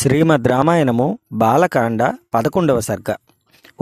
శ్రీమద్ రామాయణము బాలకాండ 11వ సర్గ.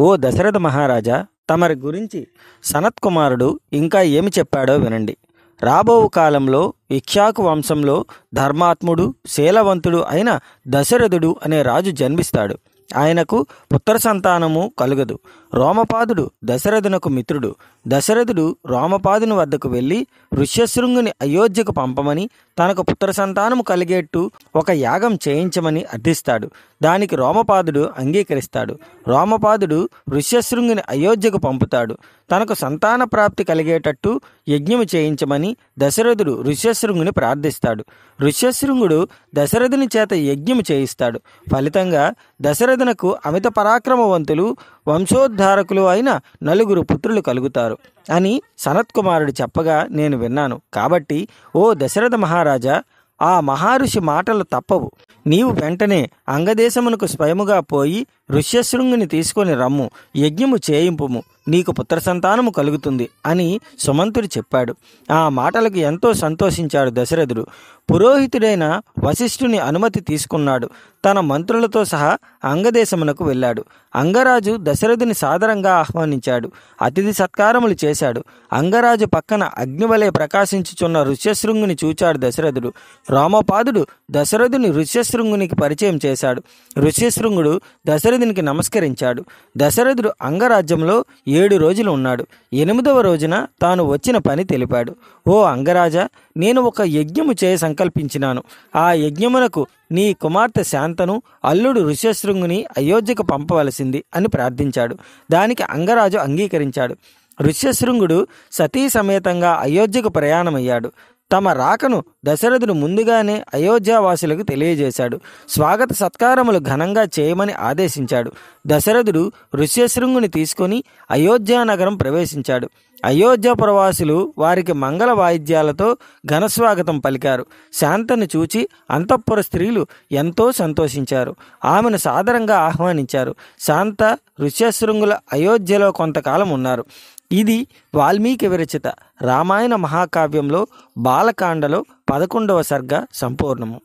ఓ దశరథ మహారాజా, తమరి గురించి సనత్కుమారుడు ఇంకా ఏమి చెప్పాడో వినండి. రాబో కాలంలో ఇక్ష్వాకు వంశంలో ధర్మాత్ముడు శీలవంతుడు అయిన దశరథుడు అనే రాజు జన్మిస్తాడు. ఆయనకు పుత్ర సంతానము కలుగదు. రోమపాదుడు దశరథునకు మిత్రుడు. దశరథుడు రోమపాదుని వద్దకు వెళ్ళి ఋష్యశృంగుని అయోధ్యకు పంపమని, తనకు పుత్ర సంతానము కలిగేట్టు ఒక యాగం చేయించమని అర్థిస్తాడు. దానికి రోమపాదుడు అంగీకరిస్తాడు. రోమపాదుడు ఋష్యశృంగుని అయోధ్యకు పంపుతాడు. తనకు సంతాన ప్రాప్తి కలిగేటట్టు యజ్ఞము చేయించమని దశరథుడు ఋష్యశృంగుని ప్రార్థిస్తాడు. ఋష్యశృంగుడు దశరథుని చేత యజ్ఞము చేయిస్తాడు. ఫలితంగా దశరథునకు అమిత పరాక్రమవంతులు వంశోద్ధారకులు అయిన 4 పుత్రులు కలుగుతారు అని సనత్కుమారుడు చెప్పగా నేను విన్నాను. కాబట్టి ఓ దశరథ మహారాజా, ఆ మహర్షి మాటలు తప్పవు. నీవు వెంటనే అంగదేశమునకు స్వయముగా పోయి ఋష్యశృంగుని తీసుకొని రమ్ము, యజ్ఞము చేయింపుము, నీకు పుత్ర సంతానము కలుగుతుంది అని సుమంతుడు చెప్పాడు. ఆ మాటలకు ఎంతో సంతోషించాడు దశరథుడు. పురోహితుడైన వశిష్ఠుని అనుమతి తీసుకున్నాడు. తన మంత్రులతో సహా అంగదేశమునకు వెళ్ళాడు. అంగరాజు దశరథుని సాదరంగా ఆహ్వానించాడు. అతిథి సత్కారములు చేశాడు. అంగరాజు పక్కన అగ్నివలే ప్రకాశించుచున్న ఋష్యశృంగుని చూచాడు దశరథుడు. రోమపాదుడు దశరథుని ఋష్యశృంగునికి పరిచయం చేశాడు. ఋష్యశృంగుడు దశరథునికి నమస్కరించాడు. దశరథుడు అంగరాజ్యంలో 7 రోజులు ఉన్నాడు. 8వ రోజున తాను వచ్చిన పని తెలిపాడు. ఓ అంగరాజా, నేను ఒక యజ్ఞము చేయ సంకల్పించినాను. ఆ యజ్ఞమునకు నీ కుమార్తె శాంతను, అల్లుడు ఋష్యశృంగుని అయోధ్యకు పంపవలసింది అని ప్రార్థించాడు. దానికి అంగరాజు అంగీకరించాడు. ఋష్యశృంగుడు సతీ సమేతంగా అయోధ్యకు ప్రయాణమయ్యాడు. తమ రాకను దశరథుడు ముందుగానే అయోధ్యావాసులకు తెలియజేశాడు. స్వాగత సత్కారములు ఘనంగా చేయమని ఆదేశించాడు. దశరథుడు ఋష్యశృంగుని తీసుకొని అయోధ్యానగరం ప్రవేశించాడు. అయోధ్యపురవాసులు వారికి మంగళ వాయిద్యాలతో ఘనస్వాగతం పలికారు. శాంతను చూచి అంతఃపుర స్త్రీలు ఎంతో సంతోషించారు. ఆమెను సాదరంగా ఆహ్వానించారు. శాంత ఋష్యశృంగుల అయోధ్యలో కొంతకాలం ఉన్నారు. ఇది వాల్మీకి విరచిత రామాయణ మహాకావ్యంలో బాలకాండలో 11వ సర్గ సంపూర్ణము.